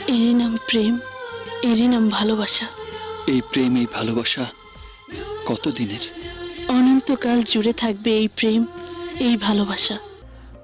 এরই নাম প্রেম, এরই নাম ভালোবাসা। এই প্রেম, এই ভালোবাসা কতদিনের? অনন্তকাল জুড়ে থাকবে এই প্রেম, এই ভালোবাসা।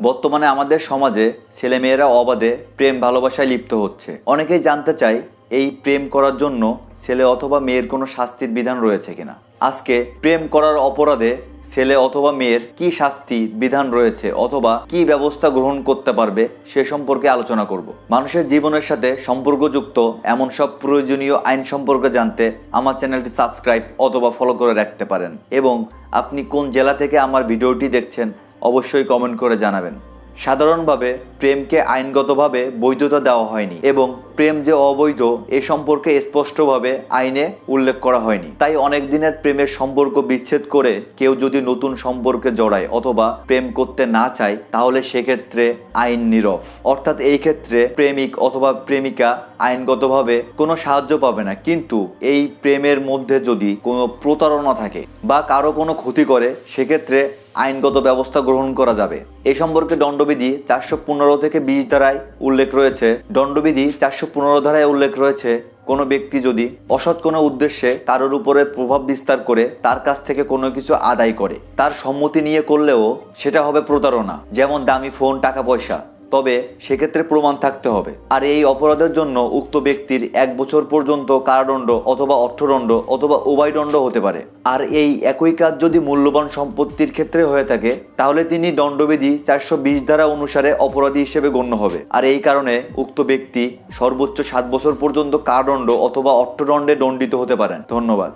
বর্তমানে আমাদের সমাজে ছেলেমেয়েরা অবাধে প্রেম ভালোবাসায় লিপ্ত হচ্ছে। অনেকেই জানতে চায় এই প্রেম করার জন্য ছেলে অথবা মেয়ের কোনো শাস্তির বিধান রয়েছে কিনা। আজকে প্রেম করার অপরাধে ছেলে অথবা মেয়ের কি শাস্তি বিধান রয়েছে অথবা কি ব্যবস্থা গ্রহণ করতে পারবে সে সম্পর্কে আলোচনা করব। মানুষের জীবনের সাথে সম্পর্কযুক্ত এমন সব প্রয়োজনীয় আইন সম্পর্কে জানতে আমার চ্যানেলটি সাবস্ক্রাইব অথবা ফলো করে রাখতে পারেন এবং আপনি কোন জেলা থেকে আমার ভিডিওটি দেখছেন অবশ্যই কমেন্ট করে জানাবেন। সাধারণভাবে প্রেমকে আইনগতভাবে বৈধতা দেওয়া হয়নি এবং প্রেম যে অবৈধ এ সম্পর্কে স্পষ্টভাবে আইনে উল্লেখ করা হয়নি। তাই অনেক দিনের প্রেমের সম্পর্ক বিচ্ছেদ করে কেউ যদি নতুন সম্পর্কে জড়ায় অথবা প্রেম করতে না চায় তাহলে সেক্ষেত্রে আইন নীরব। অর্থাৎ এই ক্ষেত্রে প্রেমিক অথবা প্রেমিকা আইনগতভাবে কোনো সাহায্য পাবে না। কিন্তু এই প্রেমের মধ্যে যদি কোনো প্রতারণা থাকে বা কারো কোনো ক্ষতি করে সেক্ষেত্রে আইনগত ব্যবস্থা গ্রহণ করা যাবে। এ সম্পর্কে দণ্ডবিধি 415 থেকে 20 ধারায় উল্লেখ রয়েছে। দণ্ডবিধি 415 ধারায় উল্লেখ রয়েছে কোনো ব্যক্তি যদি অসৎ কোনো উদ্দেশ্যে কারোর উপরে প্রভাব বিস্তার করে তার কাছ থেকে কোনো কিছু আদায় করে, তার সম্মতি নিয়ে করলেও সেটা হবে প্রতারণা। যেমন দামি ফোন, টাকা পয়সা, তবে সেক্ষেত্রে প্রমাণ থাকতে হবে। আর এই অপরাধের জন্য উক্ত ব্যক্তির 1 বছর পর্যন্ত কারাদণ্ড অথবা অর্থদণ্ড অথবা উভয়দণ্ড হতে পারে। আর এই একই কাজ যদি মূল্যবান সম্পত্তির ক্ষেত্রে হয়ে থাকে তাহলে তিনি দণ্ডবিধি 420 ধারা অনুসারে অপরাধী হিসেবে গণ্য হবে। আর এই কারণে উক্ত ব্যক্তি সর্বোচ্চ 7 বছর পর্যন্ত কারাদণ্ড অথবা অর্থদণ্ডে দণ্ডিত হতে পারেন। ধন্যবাদ।